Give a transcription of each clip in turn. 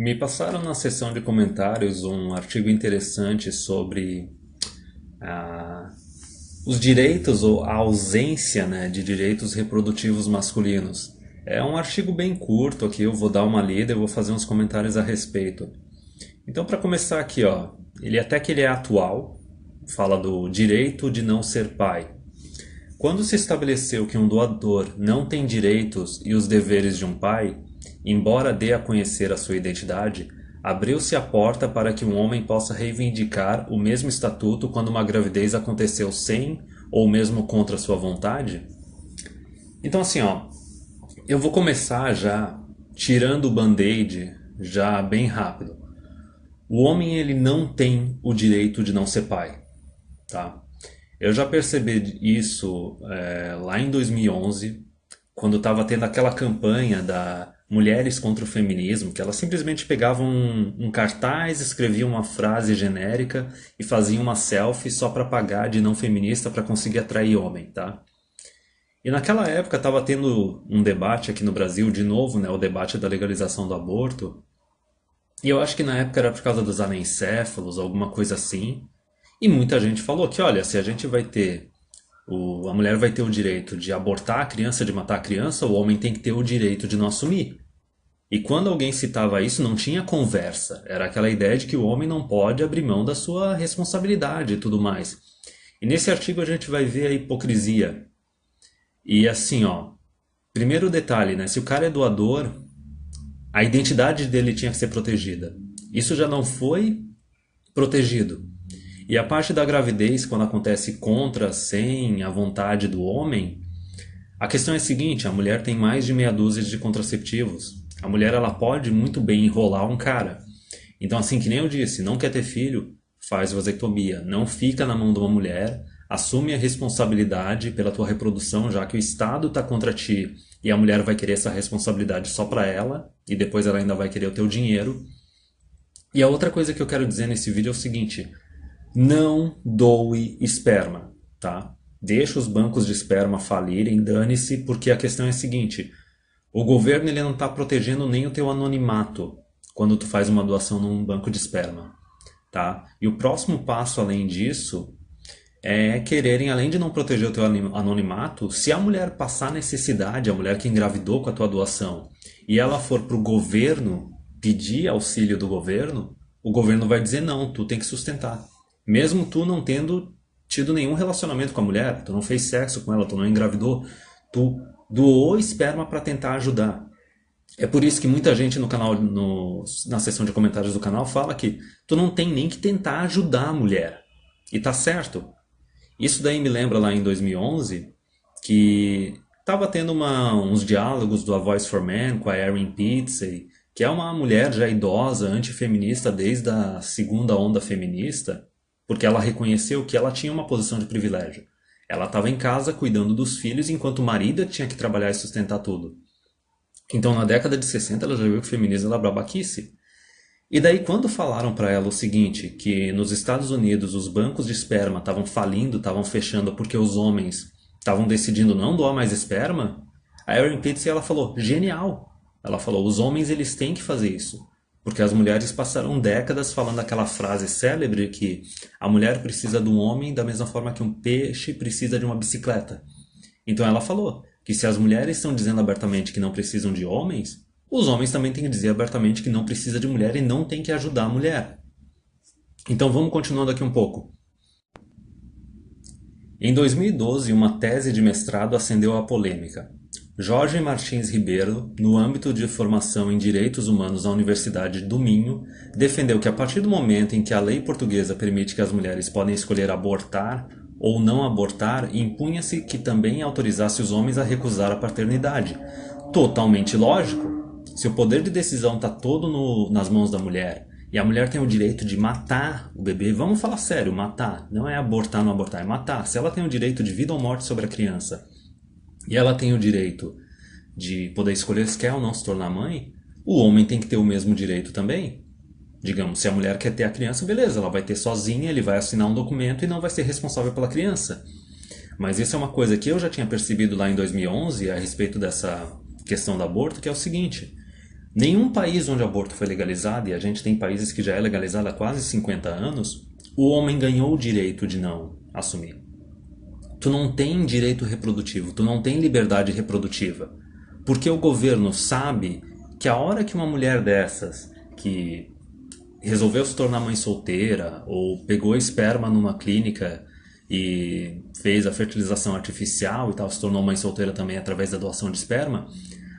Me passaram na seção de comentários um artigo interessante sobre ah, os direitos ou a ausência, né, de direitos reprodutivos masculinos. É um artigo bem curto aqui, eu vou dar uma lida e vou fazer uns comentários a respeito. Então, para começar aqui, ó, ele é atual, fala do direito de não ser pai. Quando se estabeleceu que um doador não tem direitos e os deveres de um pai, embora dê a conhecer a sua identidade, abriu-se a porta para que um homem possa reivindicar o mesmo estatuto quando uma gravidez aconteceu sem ou mesmo contra sua vontade? Então assim, ó, eu vou começar já tirando o band-aid já bem rápido. O homem ele não tem o direito de não ser pai, tá? Eu já percebi isso lá em 2011, quando estava tendo aquela campanha da Mulheres contra o Feminismo, que elas simplesmente pegavam um cartaz, escreviam uma frase genérica e faziam uma selfie só para pagar de não feminista para conseguir atrair homem, tá? E naquela época estava tendo um debate aqui no Brasil, de novo, né, o debate da legalização do aborto. E eu acho que na época era por causa dos anencéfalos, alguma coisa assim. E muita gente falou que, olha, se a gente vai ter a mulher vai ter o direito de abortar a criança, de matar a criança, o homem tem que ter o direito de não assumir. E quando alguém citava isso, não tinha conversa. Era aquela ideia de que o homem não pode abrir mão da sua responsabilidade e tudo mais. E nesse artigo a gente vai ver a hipocrisia. E assim, ó, primeiro detalhe, né? Se o cara é doador, a identidade dele tinha que ser protegida. Isso já não foi protegido. E a parte da gravidez, quando acontece contra, sem a vontade do homem, a questão é a seguinte, a mulher tem mais de meia dúzia de contraceptivos. A mulher ela pode muito bem enrolar um cara. Então assim, que nem eu disse, não quer ter filho, faz vasectomia. Não fica na mão de uma mulher, assume a responsabilidade pela tua reprodução, já que o Estado está contra ti e a mulher vai querer essa responsabilidade só para ela, e depois ela ainda vai querer o teu dinheiro. E a outra coisa que eu quero dizer nesse vídeo é o seguinte: não doe esperma, tá? Deixa os bancos de esperma falirem, dane-se, porque a questão é a seguinte: o governo ele não está protegendo nem o teu anonimato quando tu faz uma doação num banco de esperma, tá? E o próximo passo além disso é quererem, além de não proteger o teu anonimato, se a mulher passar necessidade, a mulher que engravidou com a tua doação, e ela for para o governo pedir auxílio do governo, o governo vai dizer não, tu tem que sustentar. Mesmo tu não tendo tido nenhum relacionamento com a mulher, tu não fez sexo com ela, tu não engravidou, tu doou esperma para tentar ajudar. É por isso que muita gente no canal, na seção de comentários do canal, fala que tu não tem nem que tentar ajudar a mulher. E tá certo. Isso daí me lembra lá em 2011, que estava tendo uns diálogos do A Voice for Men com a Erin Pizzey, que é uma mulher já idosa, antifeminista desde a segunda onda feminista, porque ela reconheceu que ela tinha uma posição de privilégio. Ela estava em casa cuidando dos filhos, enquanto o marido tinha que trabalhar e sustentar tudo. Então, na década de 60, ela já viu que o feminismo era babaquice. E daí, quando falaram para ela o seguinte, que nos Estados Unidos os bancos de esperma estavam falindo, estavam fechando porque os homens estavam decidindo não doar mais esperma, a Erin Pizzey ela falou, genial! Ela falou, os homens eles têm que fazer isso. Porque as mulheres passaram décadas falando aquela frase célebre que a mulher precisa de um homem da mesma forma que um peixe precisa de uma bicicleta. Então ela falou que se as mulheres estão dizendo abertamente que não precisam de homens, os homens também têm que dizer abertamente que não precisa de mulher e não tem que ajudar a mulher. Então vamos continuando aqui um pouco. Em 2012, uma tese de mestrado acendeu a polêmica. Jorge Martins Ribeiro, no âmbito de formação em Direitos Humanos na Universidade do Minho, defendeu que a partir do momento em que a lei portuguesa permite que as mulheres podem escolher abortar ou não abortar, impunha-se que também autorizasse os homens a recusar a paternidade. Totalmente lógico. Se o poder de decisão está todo nas mãos da mulher e a mulher tem o direito de matar o bebê, vamos falar sério, matar, não é abortar ou não abortar, é matar. Se ela tem o direito de vida ou morte sobre a criança e ela tem o direito de poder escolher se quer ou não se tornar mãe, o homem tem que ter o mesmo direito também. Digamos, se a mulher quer ter a criança, beleza, ela vai ter sozinha, ele vai assinar um documento e não vai ser responsável pela criança. Mas isso é uma coisa que eu já tinha percebido lá em 2011 a respeito dessa questão do aborto, que é o seguinte: Nenhum país onde o aborto foi legalizado, e a gente tem países que já é legalizado há quase 50 anos, o homem ganhou o direito de não assumir. Tu não tem direito reprodutivo, tu não tem liberdade reprodutiva. Porque o governo sabe que a hora que uma mulher dessas, que resolveu se tornar mãe solteira, ou pegou esperma numa clínica e fez a fertilização artificial e tal, se tornou mãe solteira também através da doação de esperma,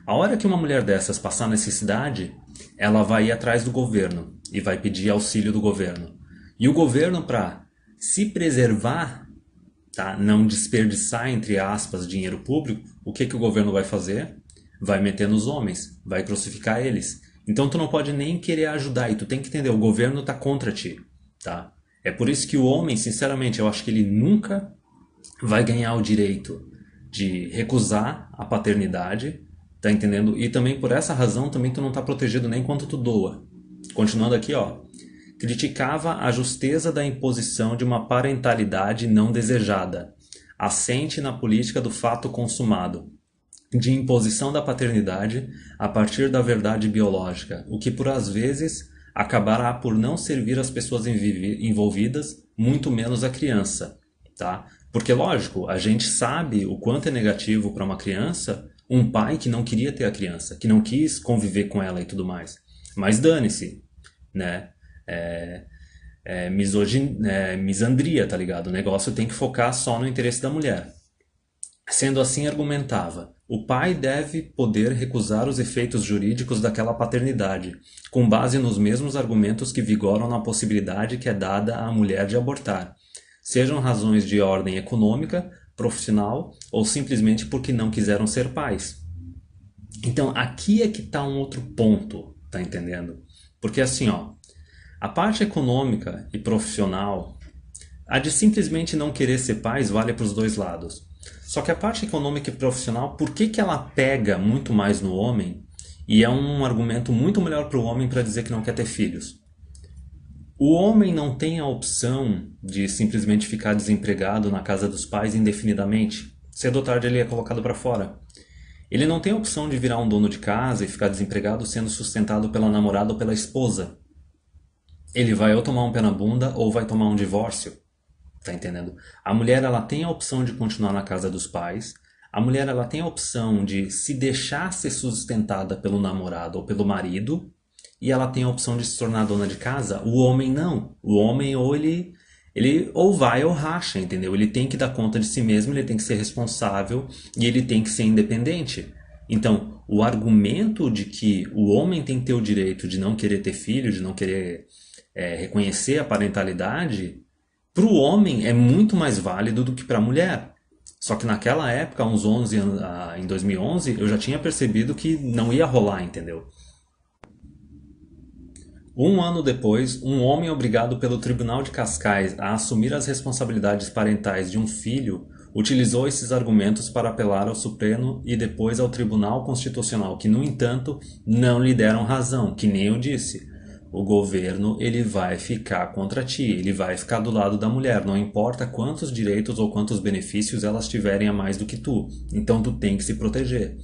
a hora que uma mulher dessas passar necessidade, ela vai ir atrás do governo e vai pedir auxílio do governo. E o governo, para se preservar, tá, não desperdiçar, entre aspas, dinheiro público, o que o governo vai fazer? Vai meter nos homens, vai crucificar eles. Então tu não pode nem querer ajudar, e tu tem que entender, o governo tá contra ti, tá? É por isso que o homem, sinceramente, eu acho que ele nunca vai ganhar o direito de recusar a paternidade, tá entendendo? E também por essa razão também tu não tá protegido nem quando tu doa. Continuando aqui, ó. Criticava a justeza da imposição de uma parentalidade não desejada, assente na política do fato consumado, de imposição da paternidade a partir da verdade biológica, o que por às vezes acabará por não servir as pessoas envolvidas, muito menos a criança, tá? Porque lógico, a gente sabe o quanto é negativo para uma criança um pai que não queria ter a criança, que não quis conviver com ela e tudo mais. Mas dane-se, né? Misandria, tá ligado? O negócio tem que focar só no interesse da mulher. Sendo assim, argumentava, o pai deve poder recusar os efeitos jurídicos daquela paternidade, com base nos mesmos argumentos que vigoram na possibilidade que é dada à mulher de abortar, sejam razões de ordem econômica, profissional ou simplesmente porque não quiseram ser pais. Então, aqui é que está um outro ponto, tá entendendo? Porque assim, ó, a parte econômica e profissional, a de simplesmente não querer ser pais vale para os dois lados. Só que a parte econômica e profissional, por que ela pega muito mais no homem e é um argumento muito melhor para o homem para dizer que não quer ter filhos? O homem não tem a opção de simplesmente ficar desempregado na casa dos pais indefinidamente. Cedo ou tarde ele é colocado para fora. Ele não tem a opção de virar um dono de casa e ficar desempregado sendo sustentado pela namorada ou pela esposa. Ele vai ou tomar um pé na bunda ou vai tomar um divórcio. Tá entendendo? A mulher ela tem a opção de continuar na casa dos pais. A mulher ela tem a opção de se deixar ser sustentada pelo namorado ou pelo marido. E ela tem a opção de se tornar dona de casa. O homem não. O homem ou ele ou vai ou racha, entendeu? Ele tem que dar conta de si mesmo, ele tem que ser responsável e ele tem que ser independente. Então, o argumento de que o homem tem que ter o direito de não querer ter filho, de não querer reconhecer a parentalidade, para o homem é muito mais válido do que para a mulher. Só que naquela época, uns 11 anos, em 2011, eu já tinha percebido que não ia rolar, entendeu? Um ano depois, um homem obrigado pelo Tribunal de Cascais a assumir as responsabilidades parentais de um filho utilizou esses argumentos para apelar ao Supremo e depois ao Tribunal Constitucional, que, no entanto, não lhe deram razão, que nem eu disse. O governo ele vai ficar contra ti, ele vai ficar do lado da mulher, não importa quantos direitos ou quantos benefícios elas tiverem a mais do que tu. Então tu tem que se proteger.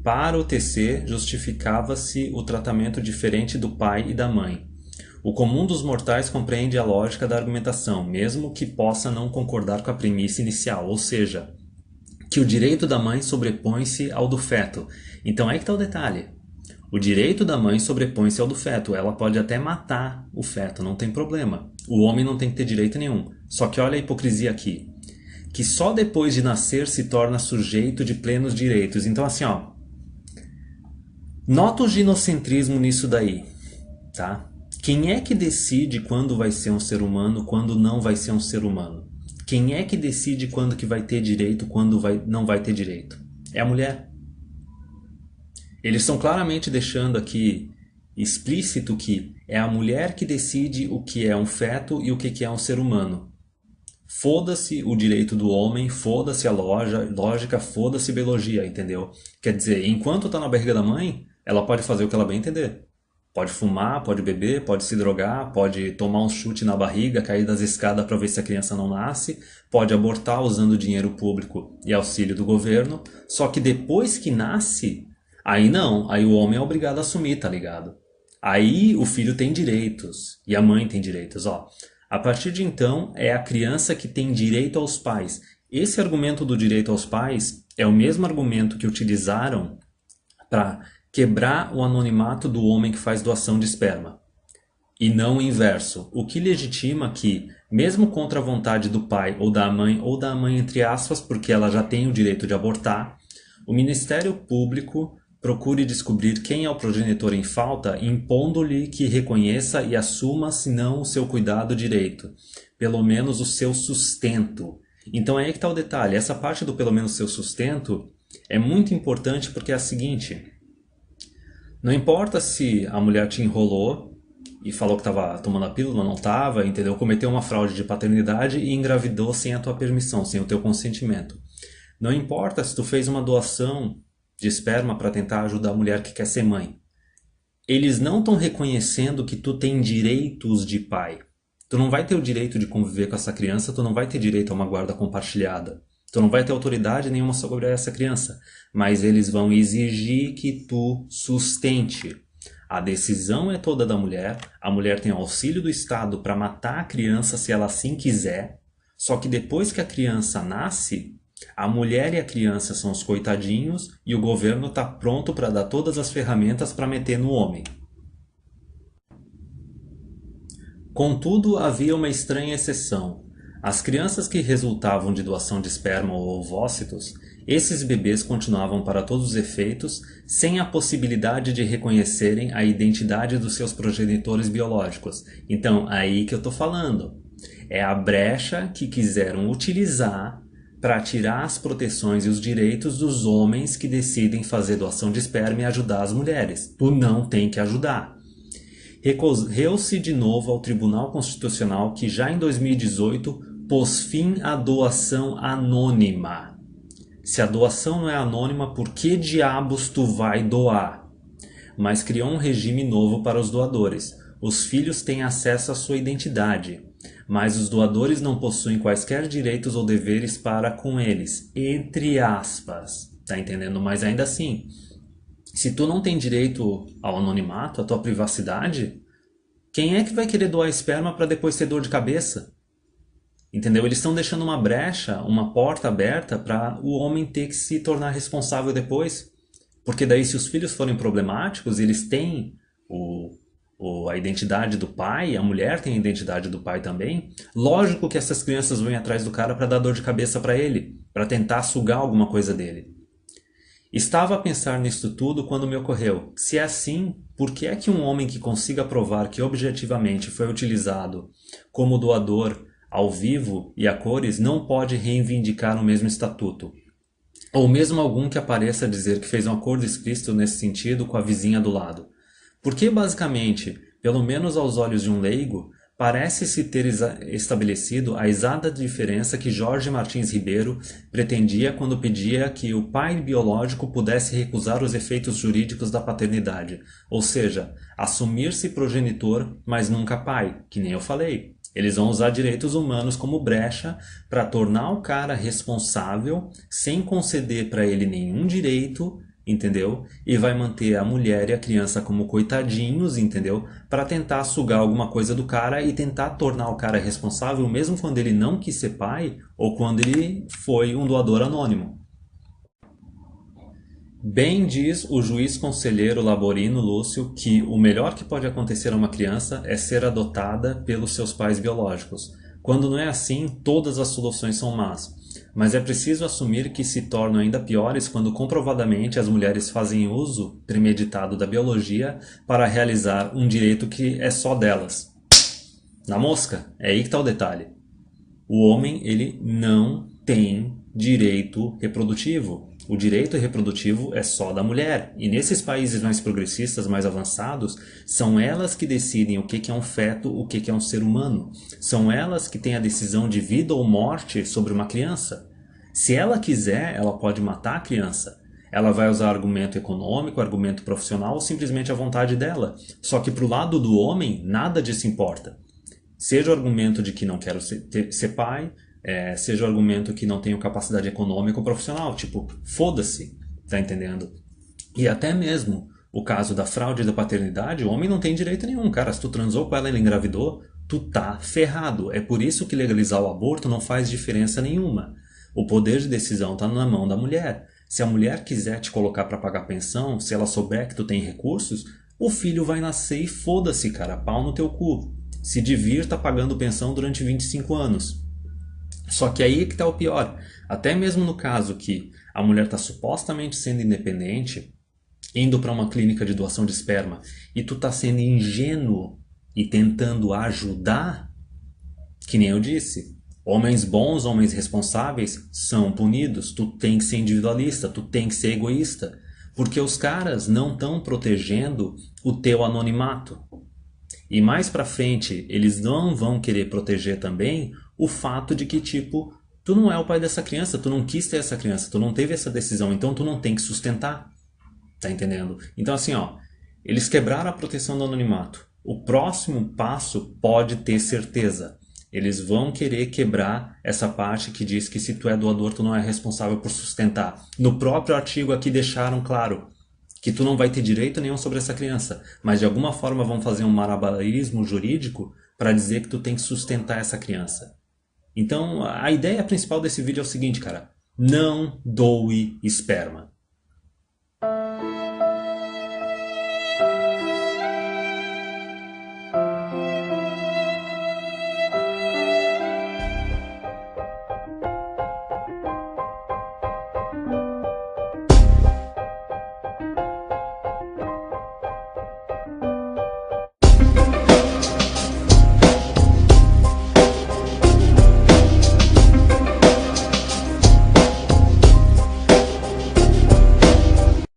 Para o TC, justificava-se o tratamento diferente do pai e da mãe. O comum dos mortais compreende a lógica da argumentação, mesmo que possa não concordar com a premissa inicial, ou seja, que o direito da mãe sobrepõe-se ao do feto. Então aí que está o detalhe. O direito da mãe sobrepõe-se ao do feto. Ela pode até matar o feto, não tem problema. O homem não tem que ter direito nenhum. Só que olha a hipocrisia aqui. Que só depois de nascer se torna sujeito de plenos direitos. Então assim, ó. Nota o ginocentrismo nisso daí, tá? Quem é que decide quando vai ser um ser humano, quando não vai ser um ser humano? Quem é que decide quando que vai ter direito, quando não vai ter direito? É a mulher. Eles estão claramente deixando aqui explícito que é a mulher que decide o que é um feto e o que é um ser humano. Foda-se o direito do homem, foda-se a lógica, foda-se a biologia, entendeu? Quer dizer, enquanto tá na barriga da mãe, ela pode fazer o que ela bem entender. Pode fumar, pode beber, pode se drogar, pode tomar um chute na barriga, cair das escadas para ver se a criança não nasce, pode abortar usando dinheiro público e auxílio do governo, só que depois que nasce, Aí não, aí o homem é obrigado a assumir, tá ligado? Aí o filho tem direitos e a mãe tem direitos, ó. A partir de então, é a criança que tem direito aos pais. Esse argumento do direito aos pais é o mesmo argumento que utilizaram para quebrar o anonimato do homem que faz doação de esperma. E não o inverso, o que legitima que, mesmo contra a vontade do pai ou da mãe entre aspas, porque ela já tem o direito de abortar, o Ministério Público procure descobrir quem é o progenitor em falta, impondo-lhe que reconheça e assuma, se não o seu cuidado direito, pelo menos o seu sustento. Então é aí que está o detalhe, essa parte do pelo menos seu sustento é muito importante porque é a seguinte: não importa se a mulher te enrolou e falou que estava tomando a pílula, não estava, entendeu? Cometeu uma fraude de paternidade e engravidou sem a tua permissão, sem o teu consentimento. Não importa se tu fez uma doação de esperma para tentar ajudar a mulher que quer ser mãe. Eles não estão reconhecendo que tu tem direitos de pai. Tu não vai ter o direito de conviver com essa criança, tu não vai ter direito a uma guarda compartilhada. Tu não vai ter autoridade nenhuma sobre essa criança, mas eles vão exigir que tu sustente. A decisão é toda da mulher, a mulher tem auxílio do Estado para matar a criança se ela assim quiser, só que depois que a criança nasce, a mulher e a criança são os coitadinhos e o governo está pronto para dar todas as ferramentas para meter no homem. Contudo, havia uma estranha exceção. As crianças que resultavam de doação de esperma ou ovócitos, esses bebês continuavam para todos os efeitos sem a possibilidade de reconhecerem a identidade dos seus progenitores biológicos. Então, aí que eu estou falando. É a brecha que quiseram utilizar para tirar as proteções e os direitos dos homens que decidem fazer doação de esperma e ajudar as mulheres. Tu não tem que ajudar. Recorreu-se de novo ao Tribunal Constitucional que já em 2018 pôs fim à doação anônima. Se a doação não é anônima, por que diabos tu vai doar? Mas criou um regime novo para os doadores. Os filhos têm acesso à sua identidade, mas os doadores não possuem quaisquer direitos ou deveres para com eles, entre aspas. Tá entendendo? Mas ainda assim, se tu não tem direito ao anonimato, à tua privacidade, quem é que vai querer doar esperma para depois ter dor de cabeça? Entendeu? Eles estão deixando uma brecha, uma porta aberta para o homem ter que se tornar responsável depois. Porque daí se os filhos forem problemáticos, eles têm a identidade do pai, a mulher tem a identidade do pai também. Lógico que essas crianças vão atrás do cara para dar dor de cabeça para ele, para tentar sugar alguma coisa dele. Estava a pensar nisto tudo quando me ocorreu: se é assim, por que é que um homem que consiga provar que objetivamente foi utilizado como doador ao vivo e a cores não pode reivindicar o mesmo estatuto? Ou mesmo algum que apareça a dizer que fez um acordo explícito nesse sentido com a vizinha do lado? Porque basicamente, pelo menos aos olhos de um leigo, parece-se ter estabelecido a exata diferença que Jorge Martins Ribeiro pretendia quando pedia que o pai biológico pudesse recusar os efeitos jurídicos da paternidade, ou seja, assumir-se progenitor, mas nunca pai, que nem eu falei. Eles vão usar direitos humanos como brecha para tornar o cara responsável sem conceder para ele nenhum direito, entendeu? E vai manter a mulher e a criança como coitadinhos, entendeu? Para tentar sugar alguma coisa do cara e tentar tornar o cara responsável mesmo quando ele não quis ser pai ou quando ele foi um doador anônimo. Bem diz o juiz conselheiro Laborino Lúcio que o melhor que pode acontecer a uma criança é ser adotada pelos seus pais biológicos. Quando não é assim, todas as soluções são más. Mas é preciso assumir que se tornam ainda piores quando comprovadamente as mulheres fazem uso premeditado da biologia para realizar um direito que é só delas. Na mosca, é aí que está o detalhe. O homem, ele não tem direito reprodutivo. O direito reprodutivo é só da mulher. E nesses países mais progressistas, mais avançados, são elas que decidem o que é um feto, o que é um ser humano. São elas que têm a decisão de vida ou morte sobre uma criança. Se ela quiser, ela pode matar a criança. Ela vai usar argumento econômico, argumento profissional ou simplesmente a vontade dela. Só que para o lado do homem, nada disso importa. Seja o argumento de que não quero ser pai, seja o argumento que não tenho capacidade econômica ou profissional. Tipo, foda-se, tá entendendo? E até mesmo o caso da fraude da paternidade, o homem não tem direito nenhum. Cara, se tu transou com ela e ela engravidou, tu tá ferrado. É por isso que legalizar o aborto não faz diferença nenhuma. O poder de decisão tá na mão da mulher. Se a mulher quiser te colocar para pagar pensão, se ela souber que tu tem recursos, o filho vai nascer e foda-se, cara, pau no teu cu. Se divirta pagando pensão durante 25 anos. Só que aí é que tá o pior. Até mesmo no caso que a mulher está supostamente sendo independente, indo para uma clínica de doação de esperma, e tu tá sendo ingênuo e tentando ajudar, que nem eu disse, homens bons, homens responsáveis são punidos. Tu tem que ser individualista, tu tem que ser egoísta, porque os caras não estão protegendo o teu anonimato. E mais pra frente, eles não vão querer proteger também o fato de que, tipo, tu não é o pai dessa criança, tu não quis ter essa criança, tu não teve essa decisão, então tu não tem que sustentar. Tá entendendo? Então, assim, ó, eles quebraram a proteção do anonimato. O próximo passo pode ter certeza. Eles vão querer quebrar essa parte que diz que se tu é doador, tu não é responsável por sustentar. No próprio artigo aqui deixaram claro que tu não vai ter direito nenhum sobre essa criança, mas de alguma forma vão fazer um malabarismo jurídico para dizer que tu tem que sustentar essa criança. Então, a ideia principal desse vídeo é o seguinte, cara: não doe esperma.